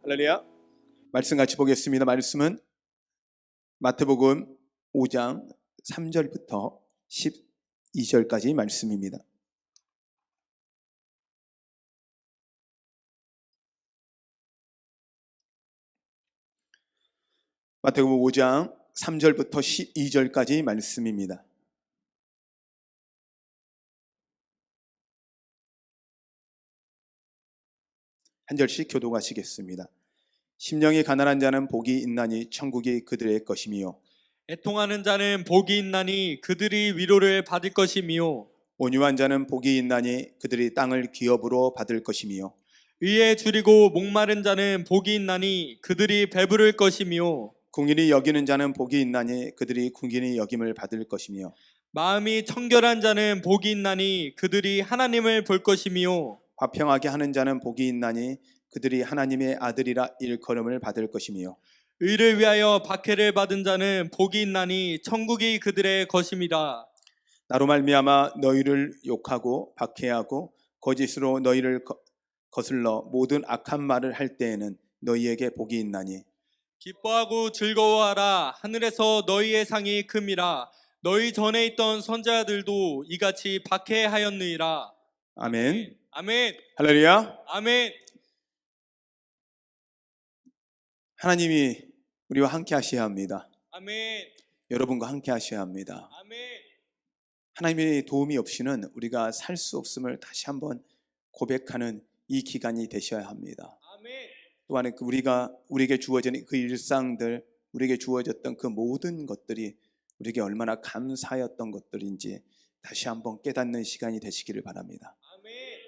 할렐루야. 말씀 같이 보겠습니다. 말씀은 마태복음 5장 3절부터 12절까지 말씀입니다. 마태복음 5장 3절부터 12절까지 말씀입니다. 한 절씩 교독하시겠습니다. 심령이 가난한 자는 복이 있나니 천국이 그들의 것이며, 애통하는 자는 복이 있나니 그들이 위로를 받을 것이며, 온유한 자는 복이 있나니 그들이 땅을 기업으로 받을 것이며, 의에 줄이고 목마른 자는 복이 있나니 그들이 배부를 것이며, 긍휼히 여기는 자는 복이 있나니 그들이 긍휼히 여김을 받을 것이며, 마음이 청결한 자는 복이 있나니 그들이 하나님을 볼 것이며, 화평하게 하는 자는 복이 있나니 그들이 하나님의 아들이라 일컬음을 받을 것이며, 의를 위하여 박해를 받은 자는 복이 있나니 천국이 그들의 것임이라. 나로 말미암아 너희를 욕하고 박해하고 거짓으로 너희를 거슬러 모든 악한 말을 할 때에는 너희에게 복이 있나니, 기뻐하고 즐거워하라. 하늘에서 너희의 상이 큼이라. 너희 전에 있던 선지자들도 이같이 박해하였느니라. 아멘. 아멘. 할렐루야. 아멘. 하나님이 우리와 함께 하셔야 합니다. 아멘. 여러분과 함께 하셔야 합니다. 아멘. 하나님의 도움이 없이는 우리가 살 수 없음을 다시 한번 고백하는 이 기간이 되셔야 합니다. 아멘. 또한 우리에게 주어진 그 일상들, 우리에게 주어졌던 그 모든 것들이 우리에게 얼마나 감사하였던 것들인지 다시 한번 깨닫는 시간이 되시기를 바랍니다. 아멘.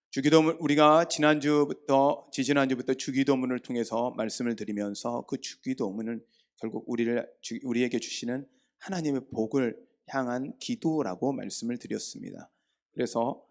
주기도문, 우리가 지지난주부터 주기도문을 통해서 말씀을 드리면서 그 주기도문은 결국 우리에게 주시는 하나님의 복을 향한 기도라고 말씀을 드렸습니다. 그래서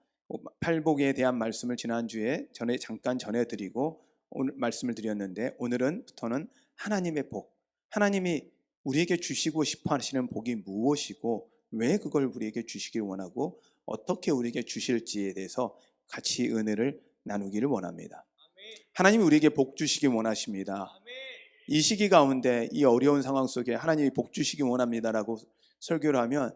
팔복에 대한 말씀을 지난주에 잠깐 전해드리고 오늘 말씀을 드렸는데, 오늘부터는 하나님의 복, 하나님이 우리에게 주시고 싶어 하시는 복이 무엇이고 왜 그걸 우리에게 주시길 원하고 어떻게 우리에게 주실지에 대해서 같이 은혜를 나누기를 원합니다. 하나님이 우리에게 복 주시기 원하십니다. 이 시기 가운데 이 어려운 상황 속에 하나님이 복 주시기 원합니다라고 설교를 하면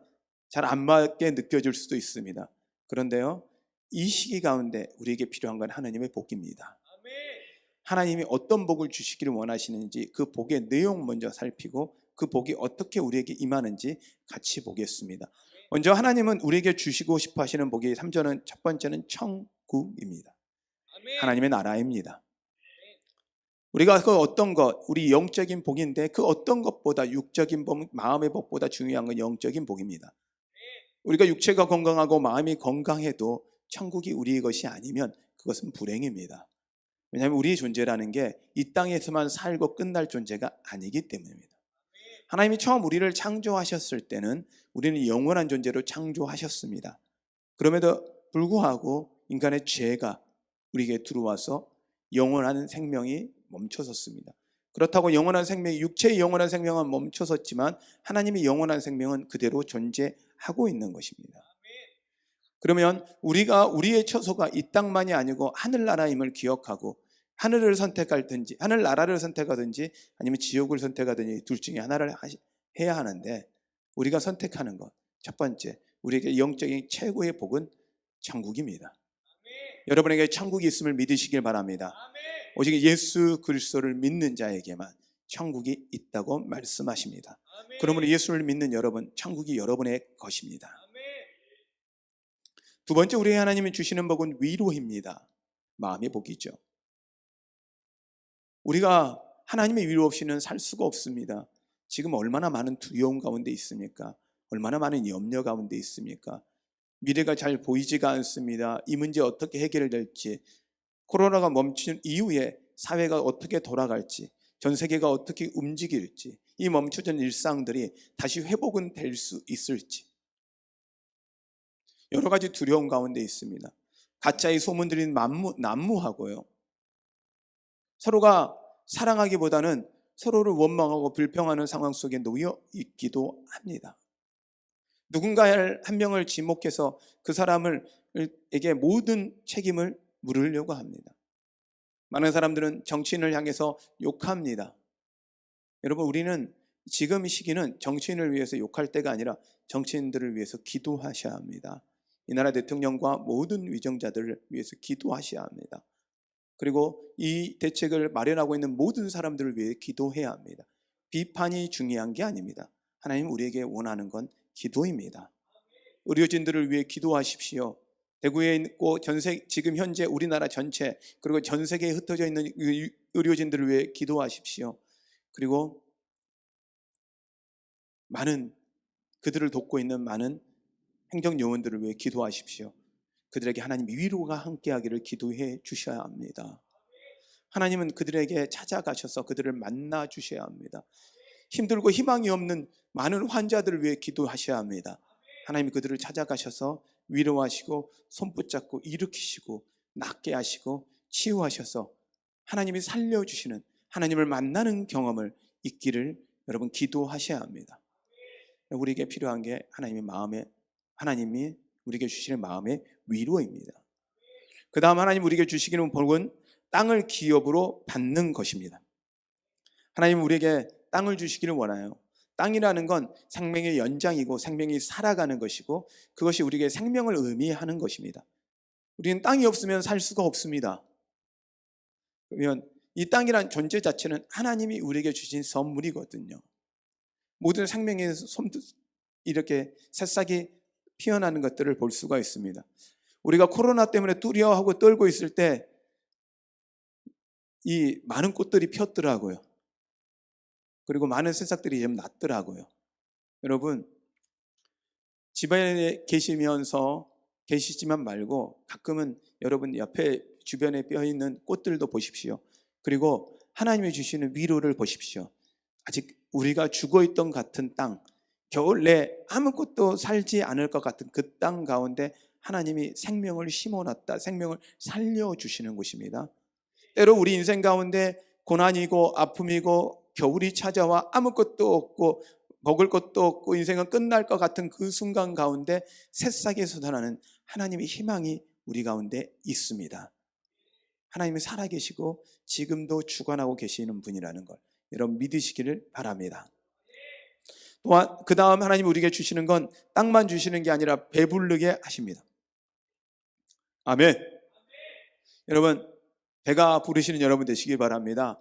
잘 안 맞게 느껴질 수도 있습니다. 그런데요, 이 시기 가운데 우리에게 필요한 건 하나님의 복입니다. 하나님이 어떤 복을 주시기를 원하시는지 그 복의 내용 먼저 살피고 그 복이 어떻게 우리에게 임하는지 같이 보겠습니다. 먼저 하나님은 우리에게 주시고 싶어 하시는 복이 3절은 첫 번째는 천국입니다. 하나님의 나라입니다. 우리가 그 어떤 것, 우리 영적인 복인데 그 어떤 것보다 육적인 복, 마음의 복보다 중요한 건 영적인 복입니다. 우리가 육체가 건강하고 마음이 건강해도 천국이 우리의 것이 아니면 그것은 불행입니다. 왜냐하면 우리의 존재라는 게 이 땅에서만 살고 끝날 존재가 아니기 때문입니다. 하나님이 처음 우리를 창조하셨을 때는 우리는 영원한 존재로 창조하셨습니다. 그럼에도 불구하고 인간의 죄가 우리에게 들어와서 영원한 생명이 멈춰섰습니다. 그렇다고 영원한 생명이, 육체의 영원한 생명은 멈춰섰지만 하나님의 영원한 생명은 그대로 존재하고 있는 것입니다. 그러면 우리가 우리의 처소가 이 땅만이 아니고 하늘나라임을 기억하고 하늘을 선택할든지 하늘나라를 선택하든지 아니면 지옥을 선택하든지 둘 중에 하나를 해야 하는데, 우리가 선택하는 것 첫 번째, 우리에게 영적인 최고의 복은 천국입니다. 아멘. 여러분에게 천국이 있음을 믿으시길 바랍니다. 아멘. 오직 예수 그리스도를 믿는 자에게만 천국이 있다고 말씀하십니다. 아멘. 그러므로 예수를 믿는 여러분, 천국이 여러분의 것입니다. 아멘. 두 번째, 우리 하나님이 주시는 복은 위로입니다. 마음의 복이죠. 우리가 하나님의 위로 없이는 살 수가 없습니다. 지금 얼마나 많은 두려움 가운데 있습니까? 얼마나 많은 염려 가운데 있습니까? 미래가 잘 보이지가 않습니다. 이 문제 어떻게 해결될지, 코로나가 멈춘 이후에 사회가 어떻게 돌아갈지, 전 세계가 어떻게 움직일지, 이 멈춰진 일상들이 다시 회복은 될 수 있을지, 여러 가지 두려움 가운데 있습니다. 가짜의 소문들이 난무하고요. 서로가 사랑하기보다는 서로를 원망하고 불평하는 상황 속에 놓여 있기도 합니다. 누군가 한 명을 지목해서 그 사람에게 모든 책임을 물으려고 합니다. 많은 사람들은 정치인을 향해서 욕합니다. 여러분, 우리는 지금 이 시기는 정치인을 위해서 욕할 때가 아니라 정치인들을 위해서 기도하셔야 합니다. 이 나라 대통령과 모든 위정자들을 위해서 기도하셔야 합니다. 그리고 이 대책을 마련하고 있는 모든 사람들을 위해 기도해야 합니다. 비판이 중요한 게 아닙니다. 하나님 우리에게 원하는 건 기도입니다. 의료진들을 위해 기도하십시오. 대구에 있고 지금 현재 우리나라 전체 그리고 전 세계에 흩어져 있는 의료진들을 위해 기도하십시오. 그리고 많은 그들을 돕고 있는 많은 행정요원들을 위해 기도하십시오. 그들에게 하나님 위로가 함께하기를 기도해 주셔야 합니다. 하나님은 그들에게 찾아가셔서 그들을 만나 주셔야 합니다. 힘들고 희망이 없는 많은 환자들을 위해 기도하셔야 합니다. 하나님이 그들을 찾아가셔서 위로하시고 손붙잡고 일으키시고 낫게 하시고 치유하셔서 하나님이 살려주시는 하나님을 만나는 경험을 있기를 여러분 기도하셔야 합니다. 우리에게 필요한 게 하나님이 우리에게 주시는 마음의 위로입니다. 그 다음 하나님 우리에게 주시기는 복은 땅을 기업으로 받는 것입니다. 하나님은 우리에게 땅을 주시기를 원해요. 땅이라는 건 생명의 연장이고 생명이 살아가는 것이고 그것이 우리에게 생명을 의미하는 것입니다. 우리는 땅이 없으면 살 수가 없습니다. 그러면 이 땅이란 존재 자체는 하나님이 우리에게 주신 선물이거든요. 모든 생명의 이렇게 새싹이 피어나는 것들을 볼 수가 있습니다. 우리가 코로나 때문에 두려워하고 떨고 있을 때 이 많은 꽃들이 폈더라고요. 그리고 많은 새싹들이 좀 났더라고요. 여러분, 집안에 계시지만 말고 가끔은 여러분 옆에 주변에 뼈있는 꽃들도 보십시오. 그리고 하나님이 주시는 위로를 보십시오. 아직 우리가 죽어있던 같은 땅, 겨울 내 아무것도 살지 않을 것 같은 그 땅 가운데 하나님이 생명을 심어놨다, 생명을 살려주시는 곳입니다. 때로 우리 인생 가운데 고난이고 아픔이고 겨울이 찾아와 아무것도 없고 먹을 것도 없고 인생은 끝날 것 같은 그 순간 가운데 새싹이 솟아나는 하나님의 희망이 우리 가운데 있습니다. 하나님이 살아계시고 지금도 주관하고 계시는 분이라는 걸 여러분 믿으시기를 바랍니다. 또한 그 다음 하나님 우리에게 주시는 건 땅만 주시는 게 아니라 배부르게 하십니다. 아멘. 여러분, 배가 부르시는 여러분 되시길 바랍니다.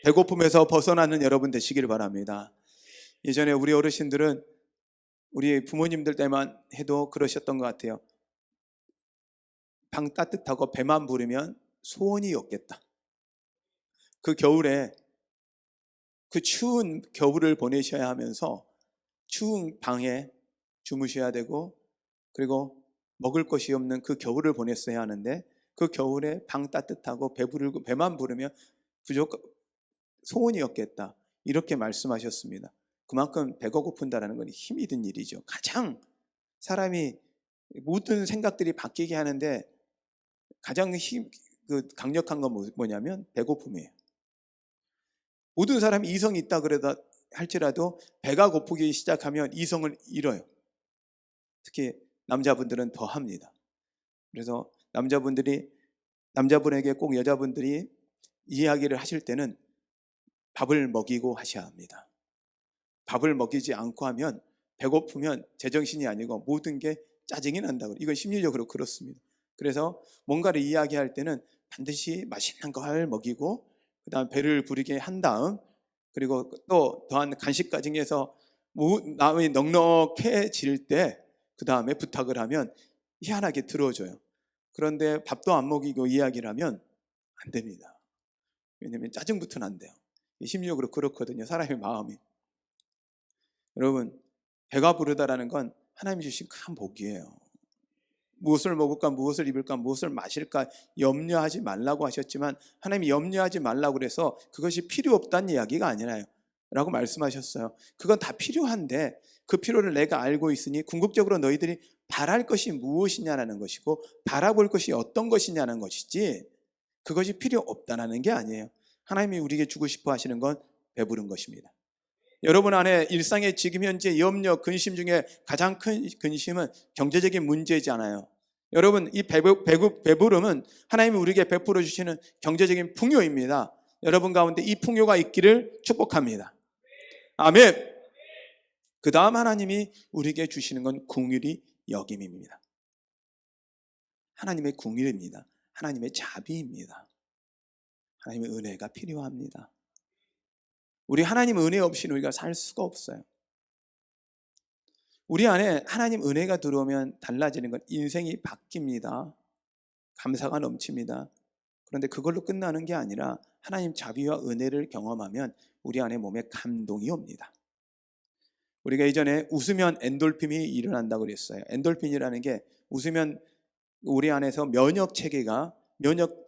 배고픔에서 벗어나는 여러분 되시길 바랍니다. 예전에 우리 어르신들은 우리 부모님들 때만 해도 그러셨던 것 같아요. 방 따뜻하고 배만 부르면 소원이 없겠다. 그 겨울에 그 추운 겨울을 보내셔야 하면서 추운 방에 주무셔야 되고 그리고 먹을 것이 없는 그 겨울을 보냈어야 하는데 그 겨울에 방 따뜻하고 배만 부르면 소원이 없겠다. 이렇게 말씀하셨습니다. 그만큼 배가 고픈다는 건 힘이 든 일이죠. 가장 사람이 모든 생각들이 바뀌게 하는데 가장 강력한 건 뭐냐면 배고픔이에요. 모든 사람이 이성이 있다 그러다 할지라도 배가 고프기 시작하면 이성을 잃어요. 특히 남자분들은 더 합니다. 그래서 남자분에게 꼭 여자분들이 이야기를 하실 때는 밥을 먹이고 하셔야 합니다. 밥을 먹이지 않고 하면 배고프면 제정신이 아니고 모든 게 짜증이 난다고. 이건 심리적으로 그렇습니다. 그래서 뭔가를 이야기할 때는 반드시 맛있는 걸 먹이고 그다음 배를 부르게 한 다음 그리고 또 더한 간식까지 해서 마음이 넉넉해질 때 그 다음에 부탁을 하면 희한하게 들어줘요. 그런데 밥도 안 먹이고 이야기를 하면 안 됩니다. 왜냐하면 짜증부터 난대요. 심리적으로 그렇거든요. 사람의 마음이. 여러분, 배가 부르다라는 건 하나님이 주신 큰 복이에요. 무엇을 먹을까, 무엇을 입을까, 무엇을 마실까 염려하지 말라고 하셨지만 하나님이 염려하지 말라고 그래서 그것이 필요 없다는 이야기가 아니라요. 라고 말씀하셨어요. 그건 다 필요한데 그 필요를 내가 알고 있으니 궁극적으로 너희들이 바랄 것이 무엇이냐라는 것이고 바라볼 것이 어떤 것이냐는 것이지 그것이 필요 없다는 게 아니에요. 하나님이 우리에게 주고 싶어 하시는 건 배부른 것입니다. 여러분 안에 일상의 지금 현재 염려, 근심 중에 가장 큰 근심은 경제적인 문제잖아요. 여러분, 이 배부름은 하나님이 우리에게 베풀어 주시는 경제적인 풍요입니다. 여러분 가운데 이 풍요가 있기를 축복합니다. 아멘. 그 다음 하나님이 우리에게 주시는 건 긍휼히 여김입니다. 하나님의 긍휼입니다. 하나님의 자비입니다. 하나님의 은혜가 필요합니다. 우리 하나님 은혜 없이는 우리가 살 수가 없어요. 우리 안에 하나님 은혜가 들어오면 달라지는 건 인생이 바뀝니다. 감사가 넘칩니다. 그런데 그걸로 끝나는 게 아니라 하나님 자비와 은혜를 경험하면 우리 안에 몸에 감동이 옵니다. 우리가 이전에 웃으면 엔돌핀이 일어난다고 그랬어요. 엔돌핀이라는 게 웃으면 우리 안에서 면역 체계가 면역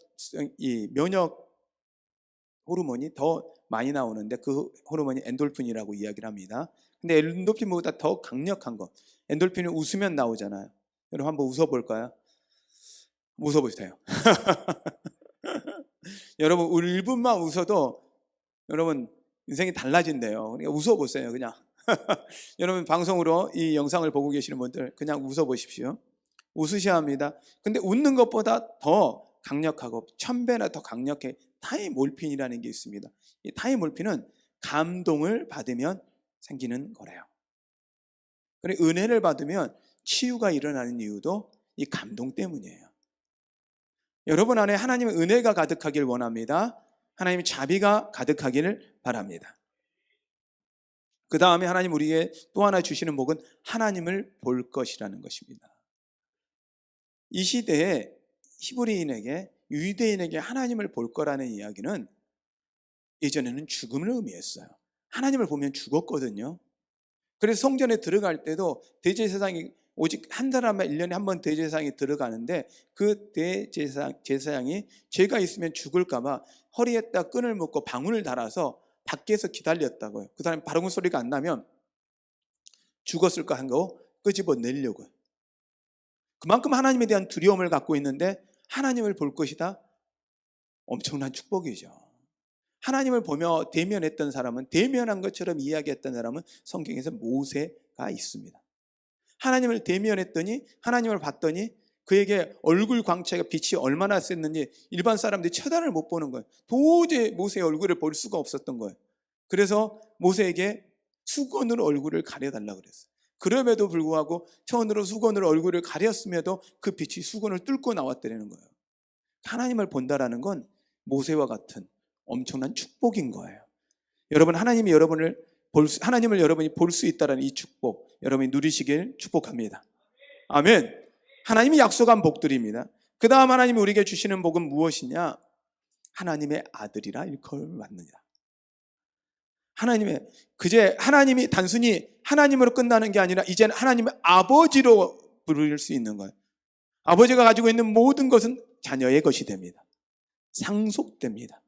호르몬이 더 많이 나오는데 그 호르몬이 엔돌핀이라고 이야기를 합니다. 근데 엔돌핀보다 더 강력한 거, 엔돌핀이 웃으면 나오잖아요. 여러분 한번 웃어볼까요? 웃어보세요. 여러분 1분만 웃어도 여러분 인생이 달라진대요. 그러니까 웃어보세요. 그냥 여러분 방송으로 이 영상을 보고 계시는 분들 그냥 웃어보십시오. 웃으셔야 합니다. 근데 웃는 것보다 더 강력하고 1000배나 더 강력해 타임몰핀이라는 게 있습니다. 이 타임몰핀은 감동을 받으면 생기는 거래요. 그래 은혜를 받으면 치유가 일어나는 이유도 이 감동 때문이에요. 여러분 안에 하나님의 은혜가 가득하길 원합니다. 하나님의 자비가 가득하기를 바랍니다. 그 다음에 하나님 우리에게 또 하나 주시는 복은 하나님을 볼 것이라는 것입니다. 이 시대에 히브리인에게 유대인에게 하나님을 볼 거라는 이야기는 예전에는 죽음을 의미했어요. 하나님을 보면 죽었거든요. 그래서 성전에 들어갈 때도 대제사장이 오직 한 사람만 1년에 한 번 대제사장이 들어가는데 그 대제사장이 죄가 있으면 죽을까 봐 허리에다 끈을 묶고 방울을 달아서 밖에서 기다렸다고요. 그 사람이 바른 소리가 안 나면 죽었을까 한 거 끄집어내려고요. 그만큼 하나님에 대한 두려움을 갖고 있는데 하나님을 볼 것이다? 엄청난 축복이죠. 하나님을 보며 대면했던 사람은, 대면한 것처럼 이야기했던 사람은 성경에서 모세가 있습니다. 하나님을 대면했더니, 하나님을 봤더니 그에게 얼굴 광채가 빛이 얼마나 셌는지 일반 사람들이 쳐다를 못 보는 거예요. 도저히 모세의 얼굴을 볼 수가 없었던 거예요. 그래서 모세에게 수건으로 얼굴을 가려달라고 그랬어요. 그럼에도 불구하고 천으로 수건으로 얼굴을 가렸음에도 그 빛이 수건을 뚫고 나왔다는 거예요. 하나님을 본다라는 건 모세와 같은 엄청난 축복인 거예요. 여러분 하나님이 여러분을 하나님을 여러분이 볼 수 있다는 이 축복 여러분이 누리시길 축복합니다. 아멘. 하나님이 약속한 복들입니다. 그 다음 하나님이 우리에게 주시는 복은 무엇이냐? 하나님의 아들이라 일컬받느니라. 하나님이 단순히 하나님으로 끝나는 게 아니라 이제는 하나님의 아버지로 부를 수 있는 거예요. 아버지가 가지고 있는 모든 것은 자녀의 것이 됩니다. 상속됩니다.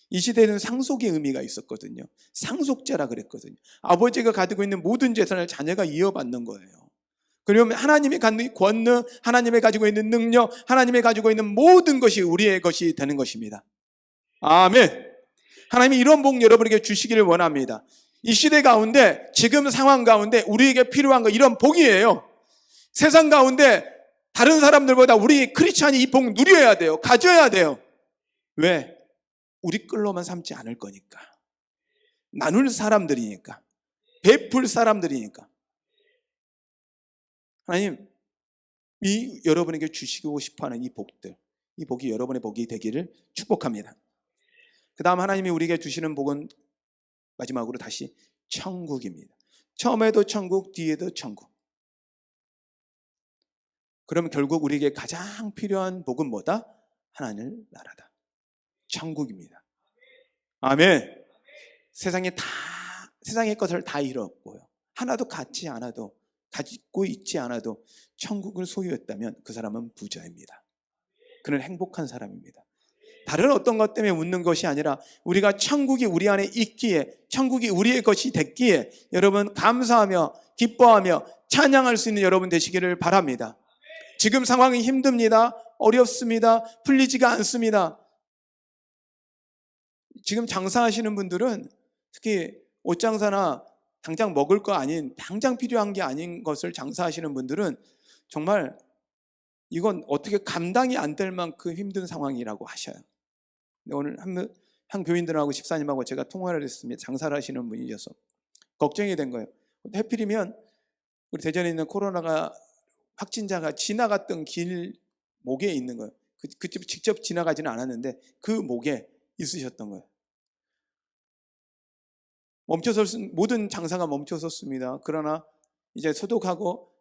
이 시대에는 상속의 의미가 있었거든요. 상속자라 그랬거든요. 아버지가 가지고 있는 모든 재산을 자녀가 이어받는 거예요. 그러면 하나님이 갖는 권능, 하나님이 가지고 있는 능력, 하나님이 가지고 있는 모든 것이 우리의 것이 되는 것입니다. 아멘. 하나님이 이런 복 여러분에게 주시기를 원합니다. 이 시대 가운데, 지금 상황 가운데 우리에게 필요한 거 이런 복이에요. 세상 가운데 다른 사람들보다 우리 크리스찬이 이 복 누려야 돼요. 가져야 돼요. 왜? 우리 끌로만 삼지 않을 거니까. 나눌 사람들이니까. 베풀 사람들이니까. 하나님, 여러분에게 주시고 싶어하는 이 복들, 이 복이 여러분의 복이 되기를 축복합니다. 그 다음 하나님이 우리에게 주시는 복은 마지막으로 다시 천국입니다. 처음에도 천국, 뒤에도 천국. 그러면 결국 우리에게 가장 필요한 복은 뭐다? 하나님 나라다. 천국입니다. 아멘. 세상의 것을 다 잃었고요. 하나도 갖지 않아도, 가지고 있지 않아도 천국을 소유했다면 그 사람은 부자입니다. 그는 행복한 사람입니다. 다른 어떤 것 때문에 웃는 것이 아니라 우리가 천국이 우리 안에 있기에, 천국이 우리의 것이 됐기에 여러분 감사하며 기뻐하며 찬양할 수 있는 여러분 되시기를 바랍니다. 지금 상황이 힘듭니다. 어렵습니다. 풀리지가 않습니다. 지금 장사하시는 분들은 특히 옷장사나 당장 먹을 거 아닌, 당장 필요한 게 아닌 것을 장사하시는 분들은 정말 이건 어떻게 감당이 안 될 만큼 힘든 상황이라고 하셔요. 근데 오늘 한 교인들하고 집사님하고 제가 통화를 했습니다. 장사를 하시는 분이셔서 걱정이 된 거예요. 하필이면 우리 대전에 있는 코로나가 확진자가 지나갔던 길목에 있는 거예요. 그 집 직접 지나가지는 않았는데 그 목에 있으셨던 거예요. 모든 장사가 멈춰섰습니다. 그러나 이제 소독하고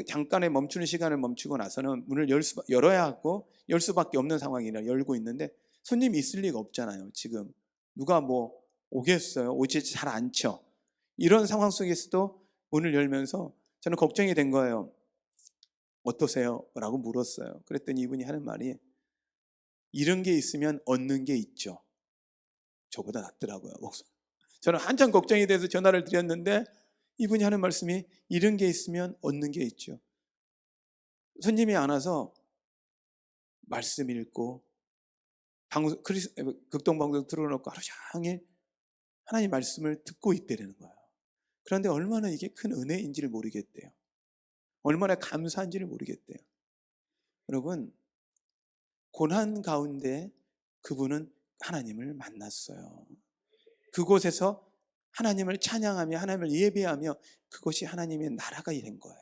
잠깐의 멈추는 시간을 멈추고 나서는 문을 열어야 하고 열 수밖에 없는 상황이라 열고 있는데 손님이 있을 리가 없잖아요. 지금 누가 뭐 오겠어요? 오지 잘 않죠. 이런 상황 속에서도 문을 열면서 저는 걱정이 된 거예요. 어떠세요? 라고 물었어요. 그랬더니 이분이 하는 말이 이런 게 있으면 얻는 게 있죠. 저보다 낫더라고요. 저는 한참 걱정이 돼서 전화를 드렸는데 이분이 하는 말씀이 이런 게 있으면 얻는 게 있죠. 손님이 안 와서 말씀 읽고 극동방송 틀어놓고 하루 종일 하나님 말씀을 듣고 있다는 거예요. 그런데 얼마나 이게 큰 은혜인지를 모르겠대요. 얼마나 감사한지를 모르겠대요. 여러분, 고난 가운데 그분은 하나님을 만났어요. 그곳에서 하나님을 찬양하며 하나님을 예배하며 그것이 하나님의 나라가 된 거예요.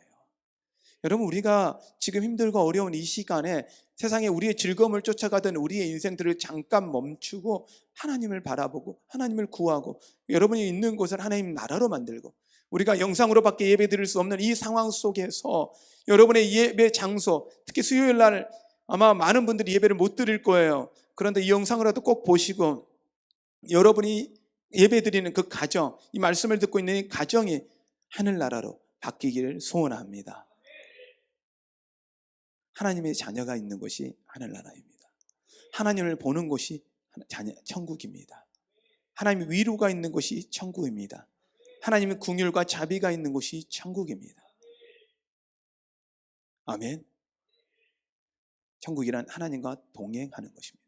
여러분, 우리가 지금 힘들고 어려운 이 시간에 세상에 우리의 즐거움을 쫓아가던 우리의 인생들을 잠깐 멈추고 하나님을 바라보고 하나님을 구하고 여러분이 있는 곳을 하나님 나라로 만들고 우리가 영상으로밖에 예배 드릴 수 없는 이 상황 속에서 여러분의 예배 장소, 특히 수요일 날 아마 많은 분들이 예배를 못 드릴 거예요. 그런데 이 영상이라도 꼭 보시고 여러분이 예배 드리는 그 가정, 이 말씀을 듣고 있는 이 가정이 하늘나라로 바뀌기를 소원합니다. 하나님의 자녀가 있는 곳이 하늘나라입니다. 하나님을 보는 곳이 천국입니다. 하나님의 위로가 있는 곳이 천국입니다. 하나님의 긍휼과 자비가 있는 곳이 천국입니다. 아멘. 천국이란 하나님과 동행하는 것입니다.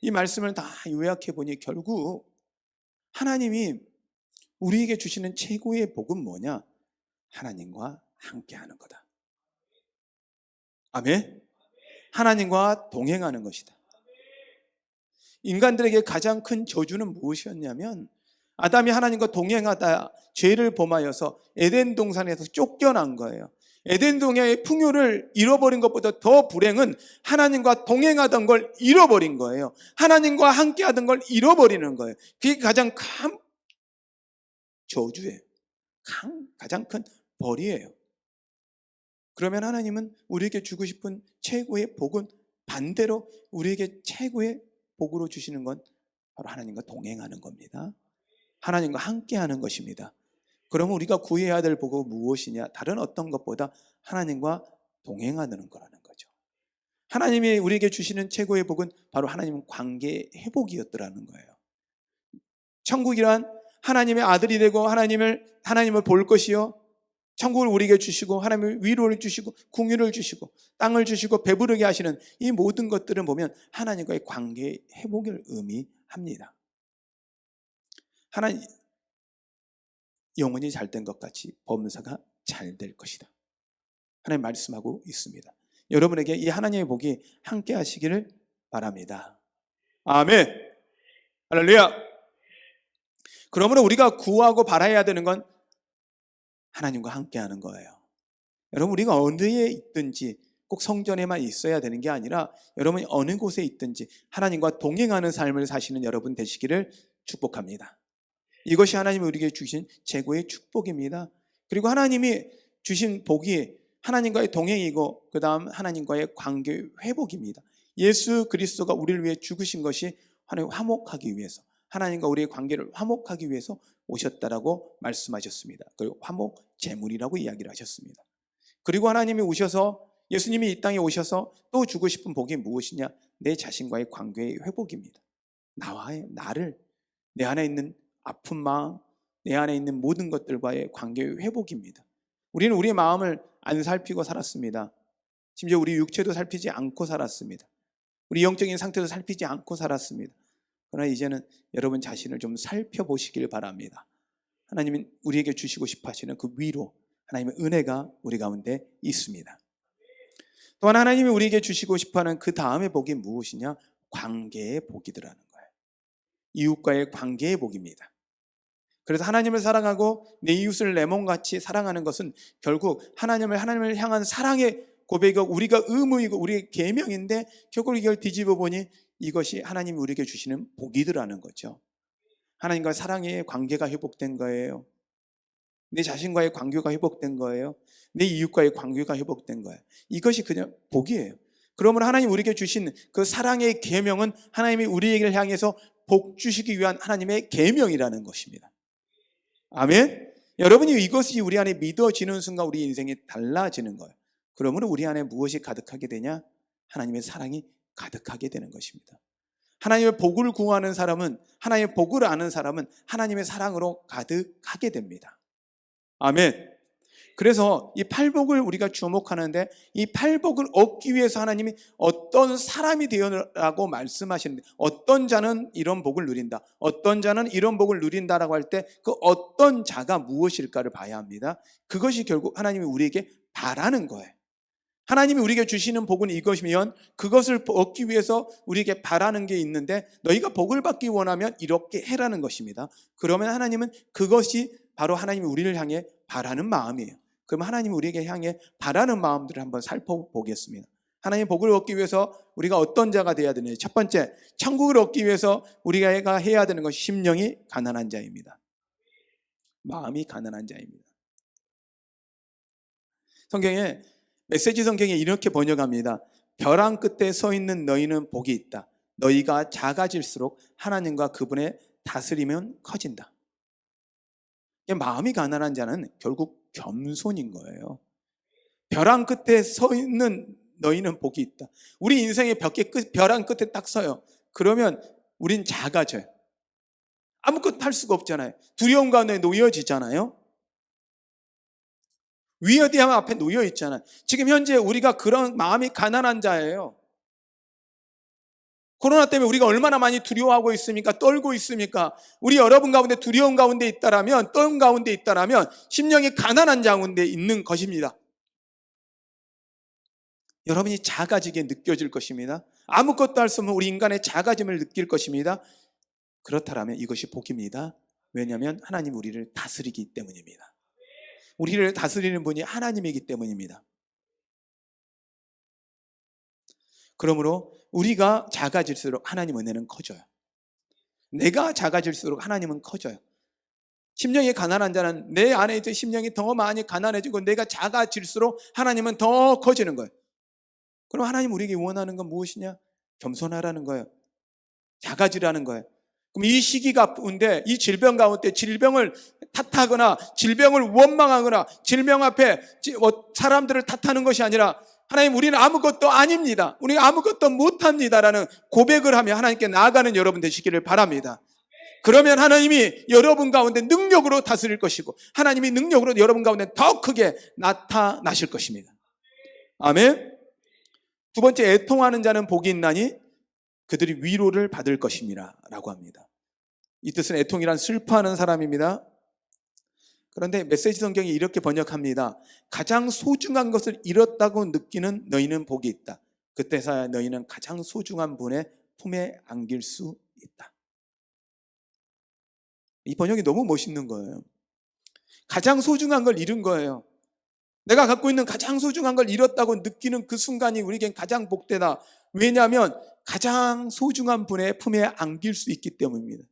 이 말씀을 다 요약해 보니 결국 하나님이 우리에게 주시는 최고의 복은 뭐냐? 하나님과 함께하는 거다. 아멘. 하나님과 동행하는 것이다. 인간들에게 가장 큰 저주는 무엇이었냐면 아담이 하나님과 동행하다 죄를 범하여서 에덴 동산에서 쫓겨난 거예요. 에덴 동산의 풍요를 잃어버린 것보다 더 불행은 하나님과 동행하던 걸 잃어버린 거예요. 하나님과 함께하던 걸 잃어버리는 거예요. 그게 가장 큰 저주예요. 가장 큰 벌이에요. 그러면 하나님은 우리에게 주고 싶은 최고의 복은 반대로 우리에게 최고의 복으로 주시는 건 바로 하나님과 동행하는 겁니다. 하나님과 함께하는 것입니다. 그러면 우리가 구해야 될 복은 무엇이냐? 다른 어떤 것보다 하나님과 동행하는 거라는 거죠. 하나님이 우리에게 주시는 최고의 복은 바로 하나님 관계의 회복이었더라는 거예요. 천국이란 하나님의 아들이 되고 하나님을 볼 것이요. 천국을 우리에게 주시고 하나님의 위로를 주시고 긍휼을 주시고 땅을 주시고 배부르게 하시는 이 모든 것들을 보면 하나님과의 관계의 회복을 의미합니다. 하나님 영혼이 잘된 것 같이 범사가 잘 될 것이다. 하나님 말씀하고 있습니다. 여러분에게 이 하나님의 복이 함께 하시기를 바랍니다. 아멘. 할렐루야. 그러므로 우리가 구하고 바라야 되는 건 하나님과 함께하는 거예요. 여러분, 우리가 어디에 있든지 꼭 성전에만 있어야 되는 게 아니라 여러분이 어느 곳에 있든지 하나님과 동행하는 삶을 사시는 여러분 되시기를 축복합니다. 이것이 하나님이 우리에게 주신 최고의 축복입니다. 그리고 하나님이 주신 복이 하나님과의 동행이고 그 다음 하나님과의 관계 회복입니다. 예수 그리스도가 우리를 위해 죽으신 것이 하나님 화목하기 위해서, 하나님과 우리의 관계를 화목하기 위해서 오셨다라고 말씀하셨습니다. 그리고 화목 제물이라고 이야기를 하셨습니다. 그리고 하나님이 오셔서 예수님이 이 땅에 오셔서 또 주고 싶은 복이 무엇이냐? 내 자신과의 관계의 회복입니다. 나를 내 안에 있는 아픈 마음, 내 안에 있는 모든 것들과의 관계의 회복입니다. 우리는 우리의 마음을 안 살피고 살았습니다. 심지어 우리 육체도 살피지 않고 살았습니다. 우리 영적인 상태도 살피지 않고 살았습니다. 그러나 이제는 여러분 자신을 좀 살펴보시길 바랍니다. 하나님이 우리에게 주시고 싶어 하시는 그 위로, 하나님의 은혜가 우리 가운데 있습니다. 또한 하나님이 우리에게 주시고 싶어하는 그 다음의 복이 무엇이냐? 관계의 복이더라는 거예요. 이웃과의 관계의 복입니다. 그래서 하나님을 사랑하고 내 이웃을 내 몸같이 사랑하는 것은 결국 하나님을 향한 사랑의 고백이고 우리가 의무이고 우리의 계명인데 결국 이걸 뒤집어 보니 이것이 하나님이 우리에게 주시는 복이더라는 거죠. 하나님과 사랑의 관계가 회복된 거예요. 내 자신과의 관계가 회복된 거예요. 내 이웃과의 관계가 회복된 거예요. 이것이 그냥 복이에요. 그러므로 하나님 우리에게 주신 그 사랑의 계명은 하나님이 우리에게 향해서 복 주시기 위한 하나님의 계명이라는 것입니다. 아멘. 여러분이 이것이 우리 안에 믿어지는 순간 우리 인생이 달라지는 거예요. 그러므로 우리 안에 무엇이 가득하게 되냐? 하나님의 사랑이 가득하게 되는 것입니다. 하나님의 복을 구하는 사람은, 하나님의 복을 아는 사람은 하나님의 사랑으로 가득하게 됩니다. 아멘. 그래서 이 팔복을 우리가 주목하는데 이 팔복을 얻기 위해서 하나님이 어떤 사람이 되어라고 말씀하시는데 어떤 자는 이런 복을 누린다, 어떤 자는 이런 복을 누린다라고 할 때 그 어떤 자가 무엇일까를 봐야 합니다. 그것이 결국 하나님이 우리에게 바라는 거예요. 하나님이 우리에게 주시는 복은 이것이면 그것을 얻기 위해서 우리에게 바라는 게 있는데 너희가 복을 받기 원하면 이렇게 해라는 것입니다. 그러면 하나님은 그것이 바로 하나님이 우리를 향해 바라는 마음이에요. 그럼 하나님이 우리에게 향해 바라는 마음들을 한번 살펴보겠습니다. 하나님의 복을 얻기 위해서 우리가 어떤 자가 되어야 되느냐. 첫 번째, 천국을 얻기 위해서 우리가 해야 되는 것이 심령이 가난한 자입니다. 마음이 가난한 자입니다. 성경에 메시지 성경에 이렇게 번역합니다. 벼랑 끝에 서 있는 너희는 복이 있다. 너희가 작아질수록 하나님과 그분의 다스리면 커진다. 마음이 가난한 자는 결국 겸손인 거예요. 벼랑 끝에 서 있는 너희는 복이 있다. 우리 인생의 벼랑 끝에 딱 서요. 그러면 우린 작아져요. 아무것도 할 수가 없잖아요. 두려움 가운데 놓여지잖아요. 위협하면 앞에 놓여 있잖아요. 지금 현재 우리가 그런 마음이 가난한 자예요. 코로나 때문에 우리가 얼마나 많이 두려워하고 있습니까? 떨고 있습니까? 우리 여러분 가운데 두려움 가운데 있다라면, 떨음 가운데 있다라면 심령이 가난한 자 가운데 있는 것입니다. 여러분이 작아지게 느껴질 것입니다. 아무것도 할 수 없는 우리 인간의 작아짐을 느낄 것입니다. 그렇다면 이것이 복입니다. 왜냐하면 하나님 우리를 다스리기 때문입니다. 우리를 다스리는 분이 하나님이기 때문입니다. 그러므로 우리가 작아질수록 하나님 은혜는 커져요. 내가 작아질수록 하나님은 커져요. 심령이 가난한 자는 내 안에 있는 심령이 더 많이 가난해지고 내가 작아질수록 하나님은 더 커지는 거예요. 그럼 하나님 우리에게 원하는 건 무엇이냐? 겸손하라는 거예요. 작아지라는 거예요. 그럼 이 시기 가운데, 이 질병 가운데 질병을 탓하거나 질병을 원망하거나 질병 앞에 사람들을 탓하는 것이 아니라 하나님 우리는 아무것도 아닙니다. 우리가 아무것도 못합니다라는 고백을 하며 하나님께 나아가는 여러분 되시기를 바랍니다. 그러면 하나님이 여러분 가운데 능력으로 다스릴 것이고 하나님이 능력으로 여러분 가운데 더 크게 나타나실 것입니다. 아멘. 두 번째, 애통하는 자는 복이 있나니 그들이 위로를 받을 것입니다 라고 합니다. 이 뜻은 애통이란 슬퍼하는 사람입니다. 그런데 메시지 성경이 이렇게 번역합니다. 가장 소중한 것을 잃었다고 느끼는 너희는 복이 있다. 그때서야 너희는 가장 소중한 분의 품에 안길 수 있다. 이 번역이 너무 멋있는 거예요. 가장 소중한 걸 잃은 거예요. 내가 갖고 있는 가장 소중한 걸 잃었다고 느끼는 그 순간이 우리에겐 가장 복되다. 왜냐하면 가장 소중한 분의 품에 안길 수 있기 때문입니다.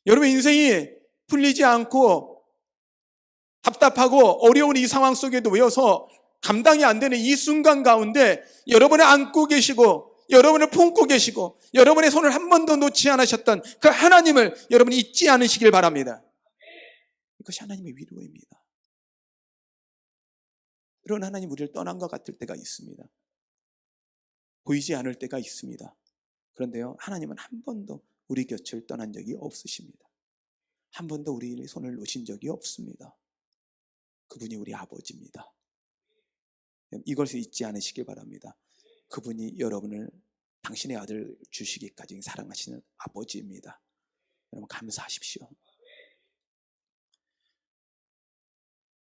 여러분 인생이 풀리지 않고 답답하고 어려운 이 상황 속에도 외워서 감당이 안 되는 이 순간 가운데 여러분을 안고 계시고 여러분을 품고 계시고 여러분의 손을 한 번도 놓지 않으셨던 그 하나님을 여러분이 잊지 않으시길 바랍니다. 이것이 하나님의 위로입니다. 이런 하나님 우리를 떠난 것 같을 때가 있습니다. 보이지 않을 때가 있습니다. 그런데요, 하나님은 한 번도 우리 곁을 떠난 적이 없으십니다. 한 번도 우리의 손을 놓으신 적이 없습니다. 그분이 우리 아버지입니다. 이것을 잊지 않으시길 바랍니다. 그분이 여러분을 당신의 아들 주시기까지 사랑하시는 아버지입니다. 여러분 감사하십시오.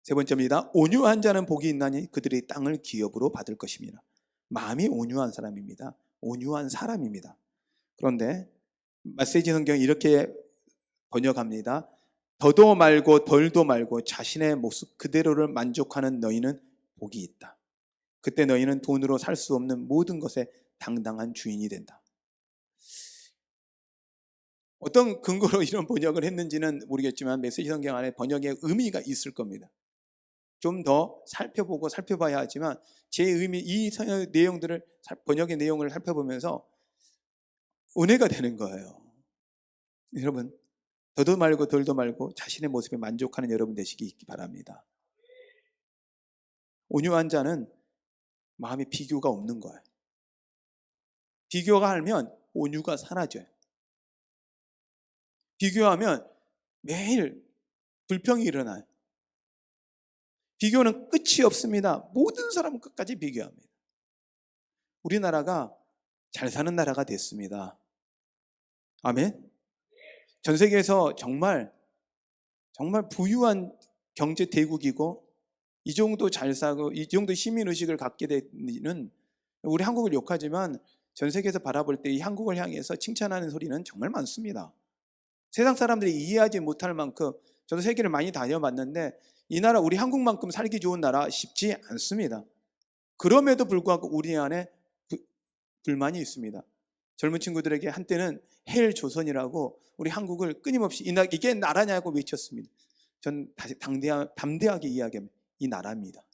세 번째입니다. 온유한 자는 복이 있나니 그들이 땅을 기업으로 받을 것입니다. 마음이 온유한 사람입니다. 온유한 사람입니다. 그런데 메시지 성경이 이렇게 번역합니다. 더도 말고 덜도 말고 자신의 모습 그대로를 만족하는 너희는 복이 있다. 그때 너희는 돈으로 살 수 없는 모든 것에 당당한 주인이 된다. 어떤 근거로 이런 번역을 했는지는 모르겠지만 메시지 성경 안에 번역의 의미가 있을 겁니다. 좀 더 살펴봐야 하지만 제 의미, 이 내용들을 번역의 내용을 살펴보면서 은혜가 되는 거예요. 여러분, 더도 말고 덜도 말고 자신의 모습에 만족하는 여러분 되시기 바랍니다. 온유한 자는 마음에 비교가 없는 거예요. 비교가 하면 온유가 사라져요. 비교하면 매일 불평이 일어나요. 비교는 끝이 없습니다. 모든 사람은 끝까지 비교합니다. 우리나라가 잘 사는 나라가 됐습니다. 아멘. 전 세계에서 정말 부유한 경제 대국이고 이 정도 잘 사고 이 정도 시민의식을 갖게 되는, 우리 한국을 욕하지만 전 세계에서 바라볼 때 이 한국을 향해서 칭찬하는 소리는 정말 많습니다. 세상 사람들이 이해하지 못할 만큼, 저도 세계를 많이 다녀봤는데 이 나라, 우리 한국만큼 살기 좋은 나라 쉽지 않습니다. 그럼에도 불구하고 우리 안에 불만이 있습니다. 젊은 친구들에게 한때는 헬 조선이라고 우리 한국을 끊임없이 이게 나라냐고 외쳤습니다. 전 다시 담대하게 이야기합니다. 이 나라입니다.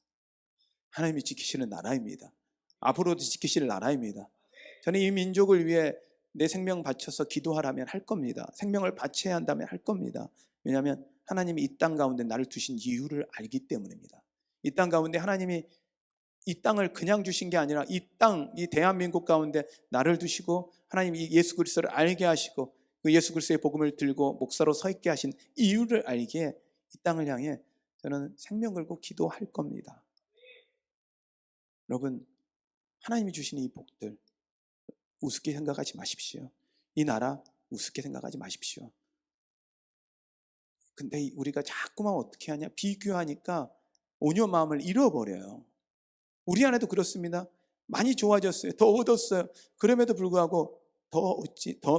하나님이 지키시는 나라입니다. 앞으로도 지키실 나라입니다. 저는 이 민족을 위해 내 생명 바쳐서 기도하라면 할 겁니다. 생명을 바쳐야 한다면 할 겁니다. 왜냐하면 하나님이 이 땅 가운데 나를 두신 이유를 알기 때문입니다. 이 땅 가운데 하나님이 이 땅을 그냥 주신 게 아니라 이 땅, 이 대한민국 가운데 나를 두시고 하나님이 예수 그리스도를 알게 하시고 그 예수 그리스도의 복음을 들고 목사로 서 있게 하신 이유를 알기에 이 땅을 향해 저는 생명 걸고 기도할 겁니다. 여러분, 하나님이 주시는 이 복들 우습게 생각하지 마십시오. 이 나라 우습게 생각하지 마십시오. 근데 우리가 자꾸만 어떻게 하냐? 비교하니까 온유 마음을 잃어버려요. 우리 안에도 그렇습니다. 많이 좋아졌어요. 더 얻었어요. 그럼에도 불구하고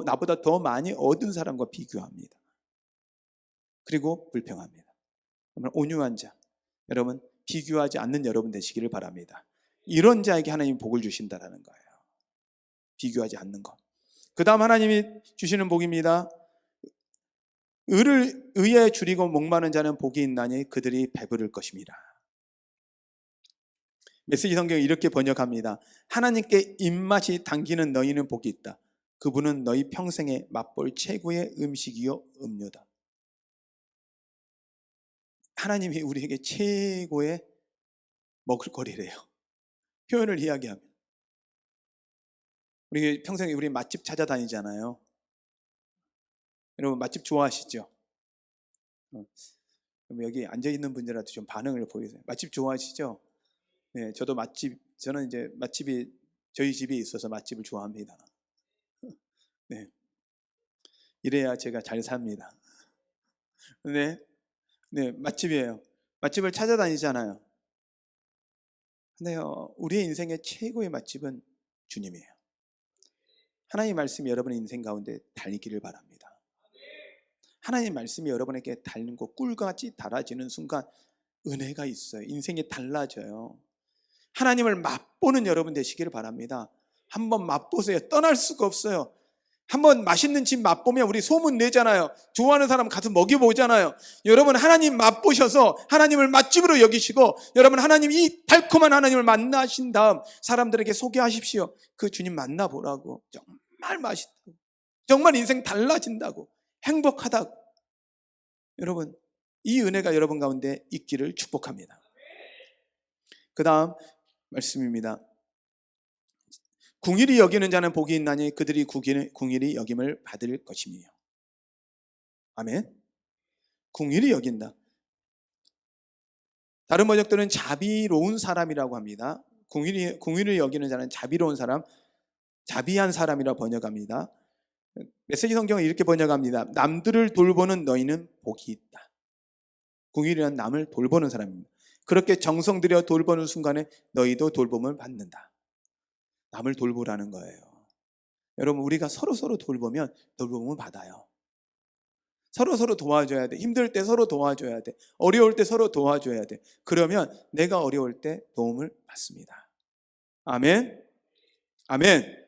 나보다 더 많이 얻은 사람과 비교합니다. 그리고 불평합니다. 그러면 온유한 자, 여러분 비교하지 않는 여러분 되시기를 바랍니다. 이런 자에게 하나님이 복을 주신다라는 거예요. 비교하지 않는 것. 그 다음 하나님이 주시는 복입니다. 의에 줄이고 목마른 자는 복이 있나니 그들이 배부를 것입니다. 메시지 성경이 이렇게 번역합니다. 하나님께 입맛이 당기는 너희는 복이 있다. 그분은 너희 평생에 맛볼 최고의 음식이요 음료다. 하나님이 우리에게 최고의 먹을거리래요. 표현을 이야기하면 우리 평생에 우리 맛집 찾아다니잖아요. 여러분 맛집 좋아하시죠? 여기 앉아있는 분들한테 좀 반응을 보이세요. 맛집 좋아하시죠? 네, 저는 이제 맛집이 저희 집에 있어서 맛집을 좋아합니다. 네, 이래야 제가 잘 삽니다. 네, 맛집이에요. 맛집을 찾아다니잖아요. 근데요, 우리의 인생의 최고의 맛집은 주님이에요. 하나님의 말씀이 여러분의 인생 가운데 달리기를 바랍니다. 하나님의 말씀이 여러분에게 달고 꿀같이 달아지는 순간 은혜가 있어요. 인생이 달라져요. 하나님을 맛보는 여러분 되시기를 바랍니다. 한번 맛보세요. 떠날 수가 없어요. 한번 맛있는 집 맛보면 우리 소문 내잖아요. 좋아하는 사람 가서 먹여보잖아요. 여러분 하나님 맛보셔서 하나님을 맛집으로 여기시고 여러분 하나님 이 달콤한 하나님을 만나신 다음 사람들에게 소개하십시오. 그 주님 만나보라고. 정말 맛있다고. 정말 인생 달라진다고. 행복하다고. 여러분 이 은혜가 여러분 가운데 있기를 축복합니다. 그 다음 말씀입니다. 궁일이 여기는 자는 복이 있나니 그들이 궁일이 여김을 받을 것이며. 아멘. 궁일이 여긴다. 다른 번역들은 자비로운 사람이라고 합니다. 궁일이 여기는 자는 자비로운 사람, 자비한 사람이라고 번역합니다. 메시지 성경은 이렇게 번역합니다. 남들을 돌보는 너희는 복이 있다. 궁일이란 남을 돌보는 사람입니다. 그렇게 정성 들여 돌보는 순간에 너희도 돌봄을 받는다. 남을 돌보라는 거예요. 여러분, 우리가 서로 돌보면 돌봄을 받아요. 서로 도와줘야 돼. 힘들 때 서로 도와줘야 돼. 어려울 때 서로 도와줘야 돼. 그러면 내가 어려울 때 도움을 받습니다. 아멘. 아멘.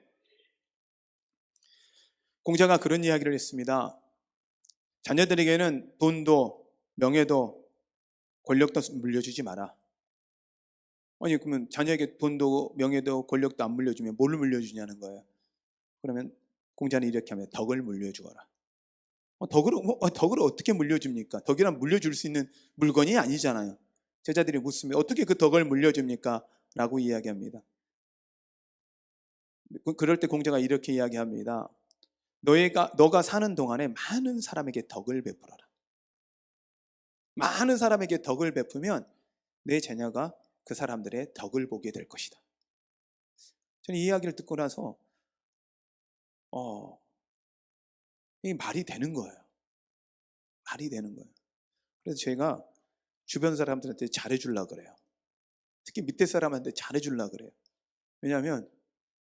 공자가 그런 이야기를 했습니다. 자녀들에게는 돈도 명예도 권력도 물려주지 마라. 아니, 그러면 자녀에게 돈도 명예도 권력도 안 물려주면 뭘 물려주냐는 거예요. 그러면 공자는 이렇게 하면 덕을 물려주어라. 덕을 어떻게 물려줍니까? 덕이란 물려줄 수 있는 물건이 아니잖아요. 제자들이 묻습니다. 어떻게 그 덕을 물려줍니까? 라고 이야기합니다. 그럴 때 공자가 이렇게 이야기합니다. 너가 사는 동안에 많은 사람에게 덕을 베풀어라. 많은 사람에게 덕을 베푸면 내 자녀가 그 사람들의 덕을 보게 될 것이다. 저는 이 이야기를 듣고 나서 이게 말이 되는 거예요. 말이 되는 거예요. 그래서 제가 주변 사람들한테 잘해주려고 그래요. 특히 밑에 사람한테 잘해주려고 그래요. 왜냐하면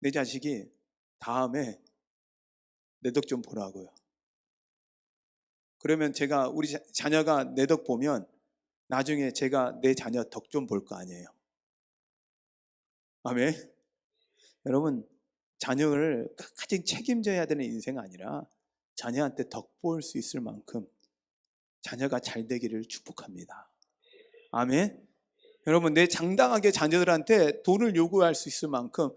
내 자식이 다음에 내 덕 좀 보라고요. 그러면 우리 자녀가 내 덕 보면 나중에 제가 내 자녀 덕 좀 볼 거 아니에요. 아멘. 여러분, 자녀를 끝까지 책임져야 되는 인생 아니라 자녀한테 덕 볼 수 있을 만큼 자녀가 잘 되기를 축복합니다. 아멘. 여러분, 내 장당하게 자녀들한테 돈을 요구할 수 있을 만큼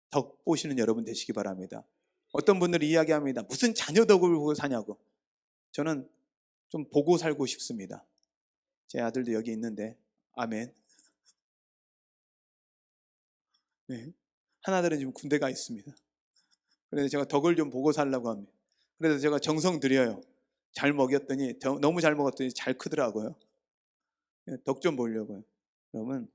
덕 보시는 여러분 되시기 바랍니다. 어떤 분들이 이야기합니다. 무슨 자녀 덕을 보고 사냐고. 저는 좀 보고 살고 싶습니다. 제 아들도 여기 있는데, 아멘. 네. 하나들은 지금 군대 가 있습니다. 그래서 제가 덕을 좀 보고 살려고 합니다. 그래서 제가 정성 들여요. 잘 먹였더니, 너무 잘 먹었더니 잘 크더라고요. 덕 좀 보려고요. 여러분,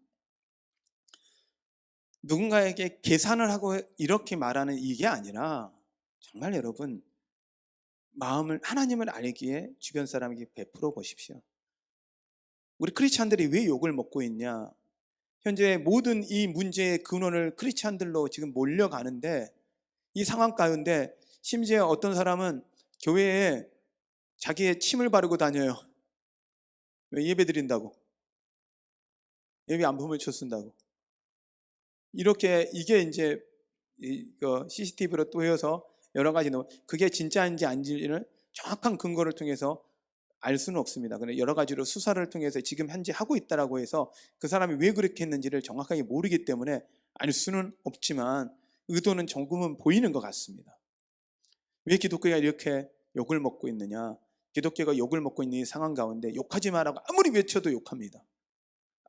누군가에게 계산을 하고 이렇게 말하는 이게 아니라 정말 여러분, 하나님을 알기에 주변 사람에게 베풀어 보십시오. 우리 크리스찬들이 왜 욕을 먹고 있냐? 현재 모든 이 문제의 근원을 크리스찬들로 지금 몰려가는데, 이 상황 가운데 심지어 어떤 사람은 교회에 자기의 침을 바르고 다녀요. 왜? 예배 드린다고. 예배 안 보면 줬쓴다고. 이게 이제 CCTV로 또여서 여러 가지 그게 진짜인지 아닌지를 정확한 근거를 통해서 알 수는 없습니다. 그런데 여러 가지로 수사를 통해서 지금 현재 하고 있다라고 해서 그 사람이 왜 그렇게 했는지를 정확하게 모르기 때문에 알 수는 없지만 의도는 조금은 보이는 것 같습니다. 왜 기독교가 이렇게 욕을 먹고 있느냐? 기독교가 욕을 먹고 있는 이 상황 가운데 욕하지 마라고 아무리 외쳐도 욕합니다.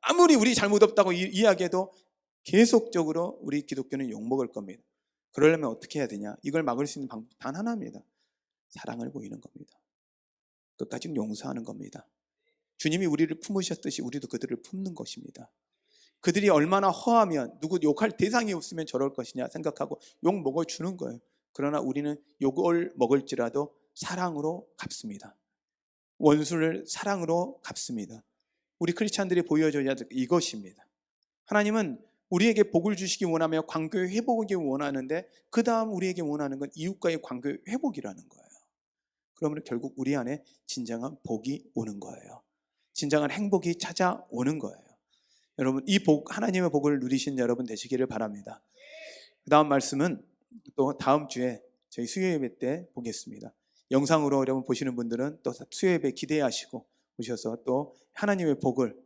아무리 우리 잘못 없다고 이야기해도 계속적으로 우리 기독교는 욕먹을 겁니다. 그러려면 어떻게 해야 되냐? 이걸 막을 수 있는 방법 단 하나입니다. 사랑을 보이는 겁니다. 끝까지 용서하는 겁니다. 주님이 우리를 품으셨듯이 우리도 그들을 품는 것입니다. 그들이 얼마나 허하면 누구 욕할 대상이 없으면 저럴 것이냐 생각하고 욕 먹어주는 거예요. 그러나 우리는 욕을 먹을지라도 사랑으로 갚습니다. 원수를 사랑으로 갚습니다. 우리 크리스찬들이 보여줘야 될 이것입니다. 하나님은 우리에게 복을 주시기 원하며 관계의 회복을 원하는데 그 다음 우리에게 원하는 건 이웃과의 관계의 회복이라는 거예요. 그러면 결국 우리 안에 진정한 복이 오는 거예요. 진정한 행복이 찾아오는 거예요. 여러분, 이 하나님의 복을 누리신 여러분 되시기를 바랍니다. 그 다음 말씀은 또 다음 주에 저희 수요 예배 때 보겠습니다. 영상으로 여러분 보시는 분들은 또 수요 예배 기대하시고 오셔서 또 하나님의 복을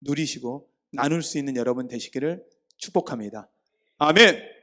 누리시고 나눌 수 있는 여러분 되시기를 축복합니다. 아멘.